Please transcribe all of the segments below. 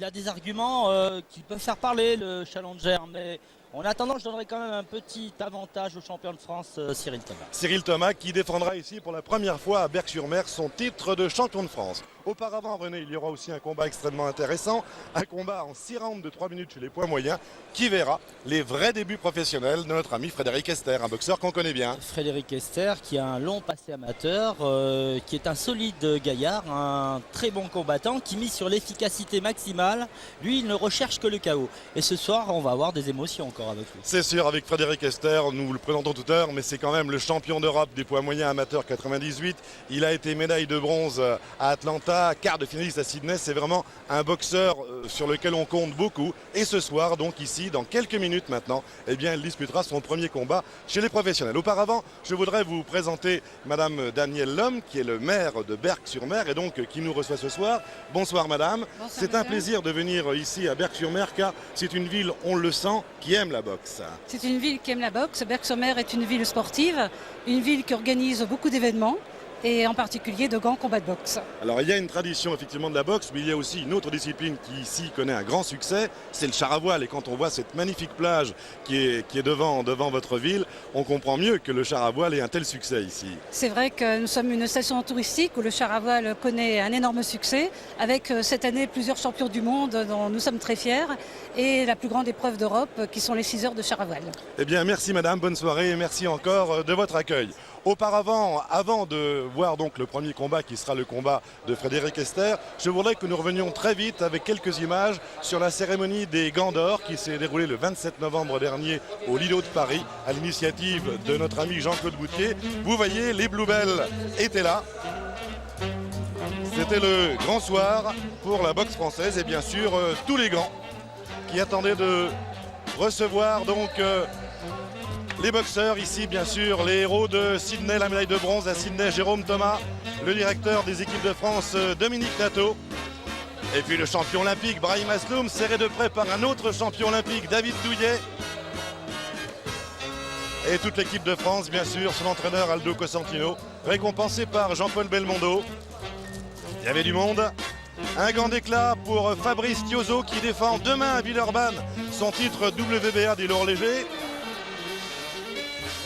il a des arguments qui peuvent faire parler le challenger, mais en attendant, je donnerais quand même un petit avantage au champion de France, Cyril Thomas. Cyril Thomas qui défendra ici pour la première fois à Berck-sur-Mer son titre de champion de France. Auparavant, René, il y aura aussi un combat extrêmement intéressant, un combat en 6 rounds de 3 minutes chez les poids moyens qui verra les vrais débuts professionnels de notre ami Frédéric Esther, un boxeur qu'on connaît bien. Frédéric Esther qui a un long passé amateur, qui est un solide gaillard, un très bon combattant qui mise sur l'efficacité maximale. Lui, il ne recherche que le chaos. Et ce soir, on va avoir des émotions encore avec lui. C'est sûr, avec Frédéric Esther, nous le présentons tout à l'heure, mais c'est quand même le champion d'Europe des poids moyens amateurs 98. Il a été médaille de bronze à Atlanta, quart de finaliste à Sydney. C'est vraiment un boxeur sur lequel on compte beaucoup. Et ce soir, donc ici, dans quelques minutes maintenant, eh bien, il disputera son premier combat chez les professionnels. Auparavant, je voudrais vous présenter Madame Danielle Lhomme, qui est le maire de Berck-sur-Mer et donc qui nous reçoit ce soir. Bonsoir Madame. C'est un plaisir de venir ici à Berck-sur-Mer car c'est une ville, on le sent, qui aime la boxe. C'est une ville qui aime la boxe. Berck-sur-Mer est une ville sportive, une ville qui organise beaucoup d'événements et en particulier de grands combats de boxe. Alors il y a une tradition effectivement de la boxe, mais il y a aussi une autre discipline qui ici connaît un grand succès, c'est le char à voile. Et quand on voit cette magnifique plage qui est devant votre ville, on comprend mieux que le char à voile ait un tel succès ici. C'est vrai que nous sommes une station touristique où le char à voile connaît un énorme succès, avec cette année plusieurs champions du monde dont nous sommes très fiers, et la plus grande épreuve d'Europe qui sont les 6 heures de char à voile. Eh bien merci madame, bonne soirée et merci encore de votre accueil. Auparavant, avant de voir donc le premier combat qui sera le combat de Frédéric Esther, je voudrais que nous revenions très vite avec quelques images sur la cérémonie des Gants d'Or qui s'est déroulée le 27 novembre dernier au Lido de Paris à l'initiative de notre ami Jean-Claude Boutier. Vous voyez, les Bluebells étaient là. C'était le grand soir pour la boxe française et bien sûr tous les gants qui attendaient de recevoir donc les boxeurs ici, bien sûr, les héros de Sydney, la médaille de bronze à Sydney, Jérôme Thomas, le directeur des équipes de France, Dominique Nato, et puis le champion olympique, Brahim Asloum, serré de près par un autre champion olympique, David Douillet, et toute l'équipe de France, bien sûr, son entraîneur Aldo Cosentino, récompensé par Jean-Paul Belmondo. Il y avait du monde. Un gant d'éclat pour Fabrice Thiozo qui défend demain à Villeurbanne son titre WBA des lourds légers.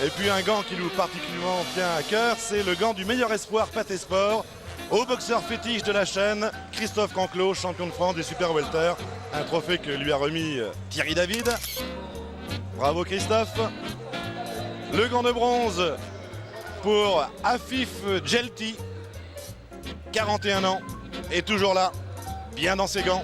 Et puis un gant qui nous particulièrement tient à cœur, c'est le gant du meilleur espoir Pathé Sport, au boxeur fétiche de la chaîne, Christophe Canclot, champion de France des super welter. Un trophée que lui a remis Thierry David. Bravo Christophe. Le gant de bronze pour Afif Djelti, 41 ans, est toujours là, bien dans ses gants.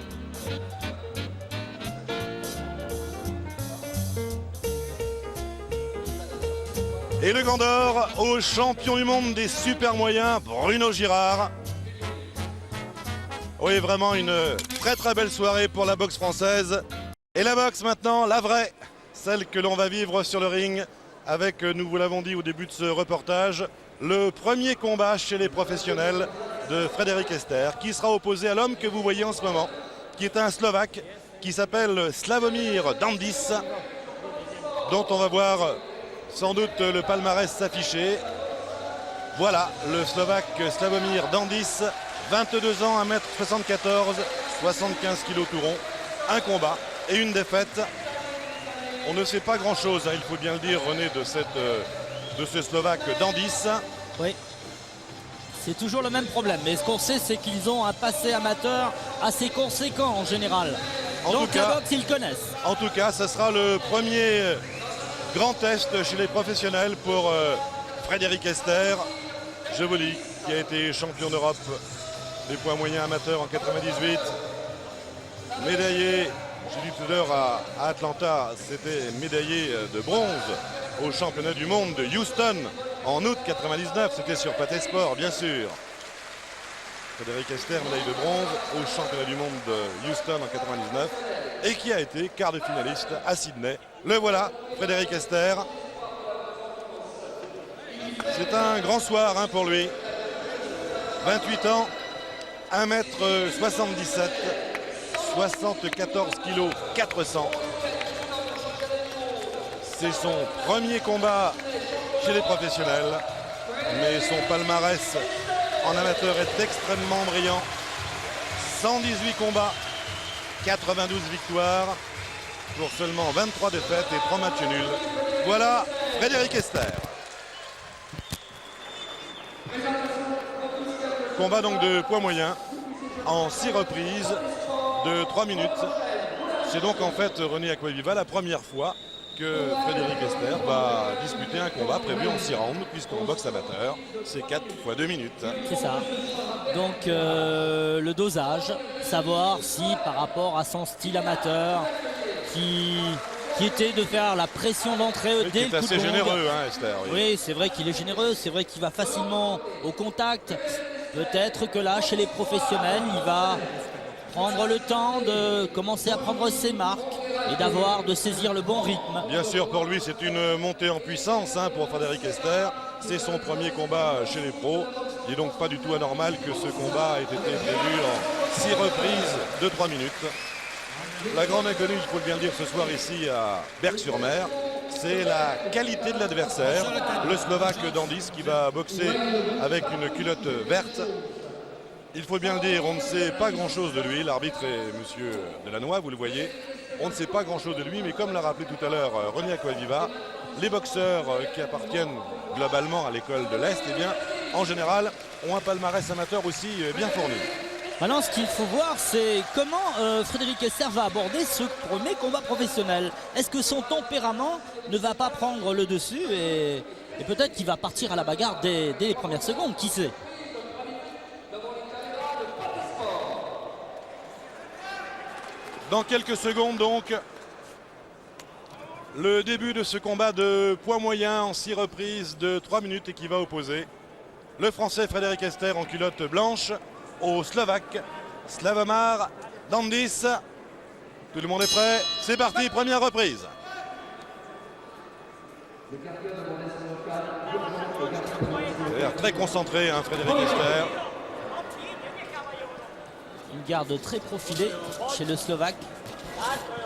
Et le gant d'or au champion du monde des super moyens, Bruno Girard. Oui, vraiment une très très belle soirée pour la boxe française. Et la boxe maintenant, la vraie, celle que l'on va vivre sur le ring avec, nous vous l'avons dit au début de ce reportage, le premier combat chez les professionnels de Frédéric Esther, qui sera opposé à l'homme que vous voyez en ce moment, qui est un Slovaque, qui s'appelle Slavomir Dandis, dont on va voir sans doute le palmarès s'afficher. Voilà, le Slovaque Slavomir Dandis, 22 ans, 1m74, 75 kg tout rond, un combat et une défaite. On ne sait pas grand-chose, il faut bien le dire, René, de ce Slovaque Dandis. Oui, c'est toujours le même problème, mais ce qu'on sait, c'est qu'ils ont un passé amateur assez conséquent en général. Donc la boxe, ils connaissent. En tout cas, ce sera le premier grand test chez les professionnels pour Frédéric Esther, je vous dis, qui a été champion d'Europe des poids moyens amateurs en 98, médaillé, j'ai dit tout à l'heure à Atlanta, c'était médaillé de bronze au championnat du monde de Houston en août 99, c'était sur Pathé Sport bien sûr. Frédéric Esther, médaille de bronze au championnat du monde de Houston en 99 et qui a été quart de finaliste à Sydney. Le voilà, Frédéric Esther. C'est un grand soir pour lui. 28 ans, 1m77, 74 kg 400. C'est son premier combat chez les professionnels, mais son palmarès en amateur est extrêmement brillant. 118 combats, 92 victoires pour seulement 23 défaites et 3 matchs nuls. Voilà Frédéric Esther. Combat donc de poids moyen en 6 reprises de 3 minutes. C'est donc en fait, René Acquaviva, la première fois que Frédéric Esther va disputer un combat prévu en 6 rounds, puisqu'en boxe amateur, c'est 4 fois 2 minutes. C'est ça. Donc le dosage, savoir si par rapport à son style amateur, qui était de faire la pression d'entrée Oui, dès le coup de assez gong. généreux, hein, Esther. Oui. Oui, c'est vrai qu'il est généreux, c'est vrai qu'il va facilement au contact. Peut-être que là, chez les professionnels, il va prendre le temps de commencer à prendre ses marques et de saisir le bon rythme. Bien sûr, pour lui, c'est une montée en puissance hein, pour Frédéric Esther. C'est son premier combat chez les pros. Il n'est donc pas du tout anormal que ce combat ait été prévu en 6 reprises de 3 minutes. La grande inconnue, il faut bien le dire ce soir ici à Berck-sur-Mer, c'est la qualité de l'adversaire. Le Slovaque Dandis qui va boxer avec une culotte verte. Il faut bien le dire, on ne sait pas grand-chose de lui. L'arbitre est monsieur Delannoy, vous le voyez. On ne sait pas grand-chose de lui, mais comme l'a rappelé tout à l'heure René Acquaviva, les boxeurs qui appartiennent globalement à l'école de l'Est, eh bien, en général, ont un palmarès amateur aussi bien fourni. Maintenant, ce qu'il faut voir, c'est comment Frédéric Esther va aborder ce premier combat professionnel. Est-ce que son tempérament ne va pas prendre le dessus et peut-être qu'il va partir à la bagarre dès les premières secondes, qui sait? Dans quelques secondes donc, le début de ce combat de poids moyen en 6 reprises de 3 minutes et qui va opposer le Français Frédéric Esther en culotte blanche au Slovaque Slavomir Dandis. Tout le monde est prêt? C'est parti, première reprise. Il a l'air très concentré, hein, Frédéric Esther. Une garde très profilée chez le Slovaque.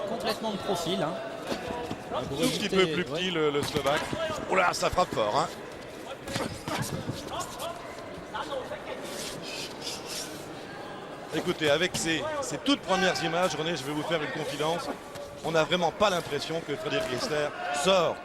Complètement de profil. Hein. Un tout petit peu plus petit le Slovaque. Oh là, ça frappe fort. Hein. Écoutez, avec ces toutes premières images, René, je vais vous faire une confidence. On n'a vraiment pas l'impression que Frédéric Esther sort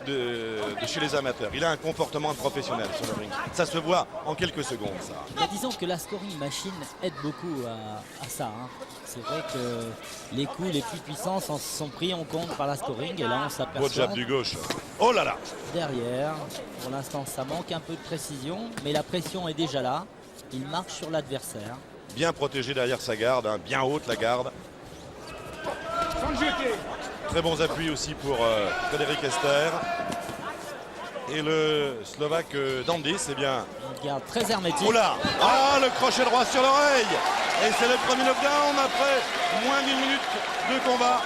de chez les amateurs. Il a un comportement professionnel sur le ring. Ça se voit en quelques secondes, ça. Mais disons que la scoring machine aide beaucoup à ça. Hein. C'est vrai que les coups les plus puissants sont pris en compte par la scoring. Et là, on Beau s'aperçoit jab du gauche. Oh là là! derrière. Pour l'instant, ça manque un peu de précision. Mais la pression est déjà là. Il marche sur l'adversaire. Bien protégé derrière sa garde, hein, bien haute la garde. Très bons appuis aussi pour Frédéric Esther. Et le Slovaque Dandis, eh bien... Une garde très hermétique. Oh là! Ah, le crochet droit sur l'oreille! Et c'est le premier knockdown après moins d'1 minute de combat.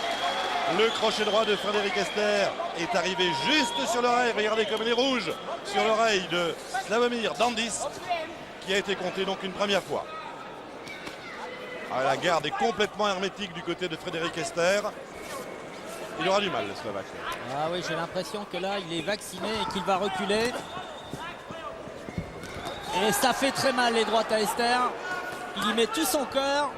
Le crochet droit de Frédéric Esther est arrivé juste sur l'oreille. Regardez comme il est rouge sur l'oreille de Slavomir Dandis, qui a été compté donc une première fois. Ah, la garde est complètement hermétique du côté de Frédéric Esther. Il aura du mal, le Slovaque. Ah oui, j'ai l'impression que là, il est vacciné et qu'il va reculer. Et ça fait très mal les droites à Esther. Il y met tout son cœur.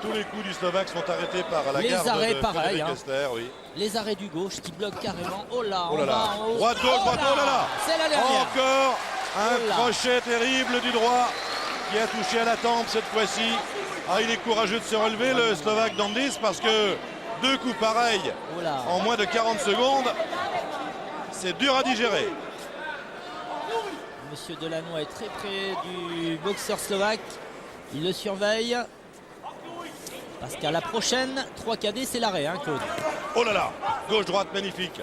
Tous les coups du Slovaque sont arrêtés par la Les garde arrêts, de pareil, Frédéric hein. Esther. Oui. Les arrêts du gauche qui bloquent carrément. Oh là, Oh là on là. va en haut. Droite, gauche, droite, oh là là. C'est la dernière. Encore un Oh là. crochet terrible du droit qui a touché à la tempe cette fois-ci. Ah, il est courageux de se relever, le Slovaque Dandis, parce que 2 coups pareils Oh là. en moins de 40 secondes, c'est dur à digérer. Monsieur Delannoy est très près du boxeur slovaque. Il le surveille. Parce qu'à la prochaine, 3 KD, c'est l'arrêt, hein, Claude. Oh là là, gauche-droite magnifique.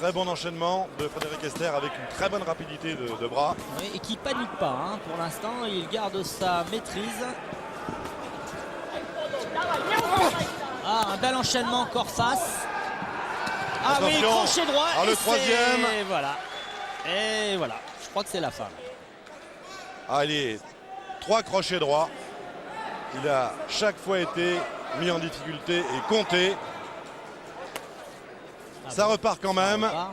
Très bon enchaînement de Frédéric Esther avec une très bonne rapidité de bras. Oui, et qui panique pas, hein. Pour l'instant, il garde sa maîtrise. Ah, un bel enchaînement corps-face. Ah oui, Attention. crochet droit. Ah, le et troisième. c'est- Voilà. Et voilà, je crois que c'est la fin. Allez, 3 crochets droits. Il a chaque fois été mis en difficulté et compté. Ça repart quand même. Ah,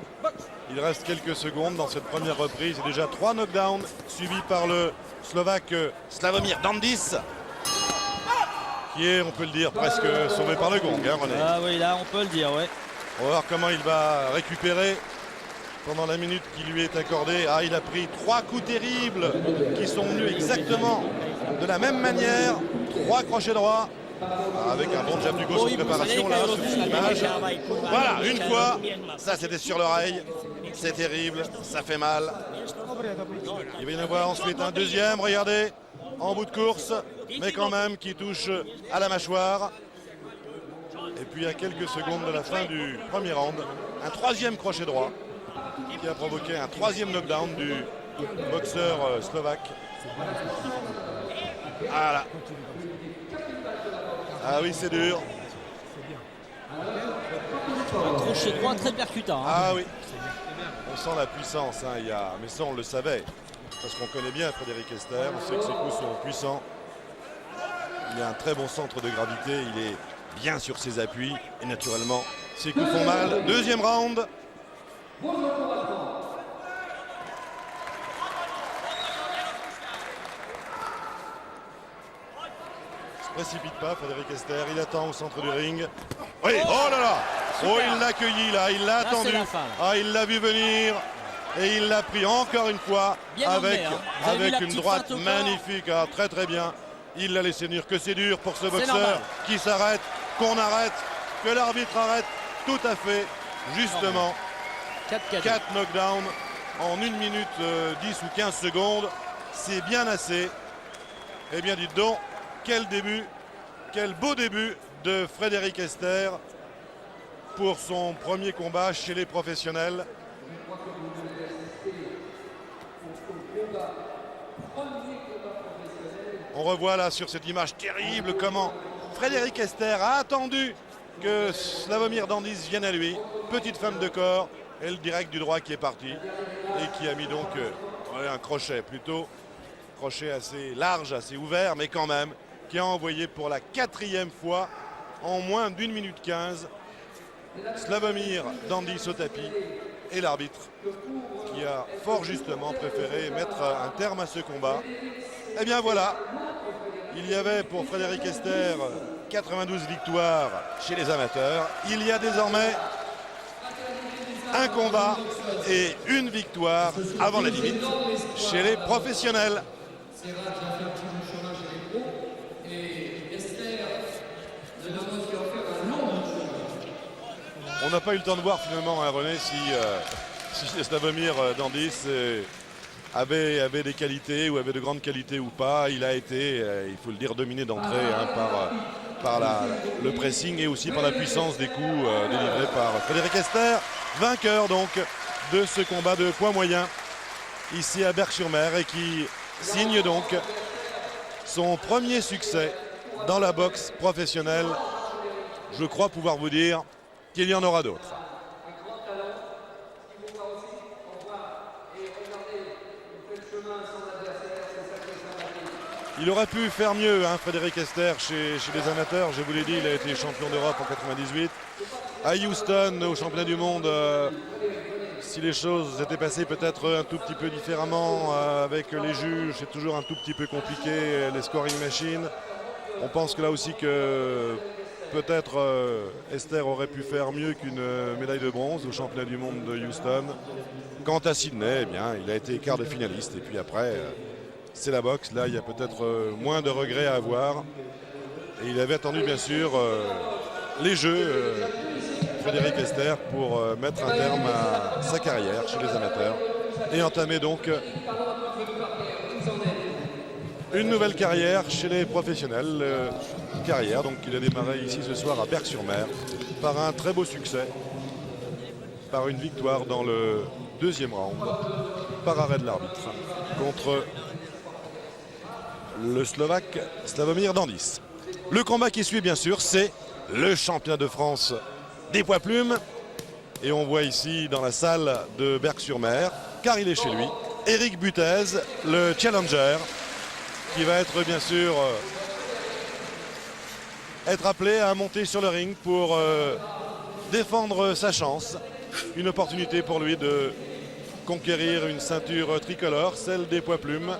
Il reste quelques secondes dans cette première reprise. Et déjà 3 knockdowns suivis par le Slovaque Slavomir Dandis. qui est, on peut le dire, presque sauvé par le gong, hein, René. Ah oui, là on peut le dire, ouais. On va voir comment il va récupérer pendant la minute qui lui est accordée. Ah, il a pris 3 coups terribles qui sont venus exactement de la même manière. 3 crochets droits avec un bon jab du gauche en préparation là sur cette image. Voilà, une fois, ça c'était sur l'oreille. C'est terrible, ça fait mal. Il va y en avoir ensuite un deuxième, regardez, en bout de course, mais quand même qui touche à la mâchoire. Et puis à quelques secondes de la fin du premier round, un troisième crochet droit qui a provoqué un troisième knockdown du boxeur slovaque. Voilà. Ah oui, c'est dur. Un crochet droit très percutant. Hein. Ah oui. On sent la puissance. Hein. Mais ça, on le savait. Parce qu'on connaît bien Frédéric Esther. On sait que ses coups sont puissants. Il a un très bon centre de gravité. Il est bien sur ses appuis. Et naturellement, ses coups font mal. Deuxième round. Précipite pas Frédéric Esther, il attend au centre du ring. Oui, oh là là. Oh, il l'a accueilli là, il l'a attendu. Ah, il l'a vu venir et il l'a pris encore une fois avec une droite magnifique. Ah, très très bien. Il l'a laissé venir. Que c'est dur pour ce boxeur qui s'arrête, qu'on arrête, que l'arbitre arrête. Tout à fait, justement. 4 knockdowns en 1 minute 10 ou 15 secondes. C'est bien assez. Eh bien, dites donc. Quel début, quel beau début de Frédéric Esther pour son premier combat chez les professionnels. On revoit là sur cette image terrible comment Frédéric Esther a attendu que Slavomir Dandis vienne à lui. Petite femme de corps et le direct du droit qui est parti et qui a mis donc un crochet plutôt. Crochet assez large, assez ouvert, mais quand même qui a envoyé pour la 4e fois en moins d'1 minute 15 Slavomir Dandis au tapis et l'arbitre qui a fort justement préféré mettre un terme à ce combat. Et bien voilà, il y avait pour Frédéric Esther 92 victoires chez les amateurs. Il y a désormais un combat et une victoire avant la limite chez les professionnels. On n'a pas eu le temps de voir finalement, hein, René, si Slavomir Dandis avait des qualités ou avait de grandes qualités ou pas. Il a été, il faut le dire, dominé d'entrée hein, par le pressing et aussi par la puissance des coups délivrés par Frédéric Esther. Vainqueur donc de ce combat de poids moyen ici à Berck-sur-Mer et qui signe donc son premier succès dans la boxe professionnelle. Je crois pouvoir vous dire qu'il y en aura d'autres. Il aurait pu faire mieux, hein, Frédéric Esther, chez les amateurs. Je vous l'ai dit, il a été champion d'Europe en 98. À Houston, au championnat du monde, si les choses s'étaient passées peut-être un tout petit peu différemment avec les juges, c'est toujours un tout petit peu compliqué, les scoring machines. On pense que là aussi que peut-être Esther aurait pu faire mieux qu'une médaille de bronze au championnat du monde de Houston. Quant à Sydney, eh bien, il a été quart de finaliste. Et puis après, c'est la boxe. Là, il y a peut-être moins de regrets à avoir. Et il avait attendu, bien sûr, les jeux, Frédéric Esther, pour mettre un terme à sa carrière chez les amateurs. Et entamer donc une nouvelle carrière chez les professionnels. Carrière donc qu'il a démarré ici ce soir à Berck-sur-Mer par un très beau succès, par une victoire dans le deuxième round par arrêt de l'arbitre contre le Slovaque Slavomir Dandis. Le combat qui suit bien sûr, c'est le championnat de France des poids plumes et on voit ici dans la salle de Berck-sur-Mer, car il est chez lui, Éric Butez, le challenger, qui va être bien sûr être appelé à monter sur le ring pour défendre sa chance. Une opportunité pour lui de conquérir une ceinture tricolore, celle des poids plumes.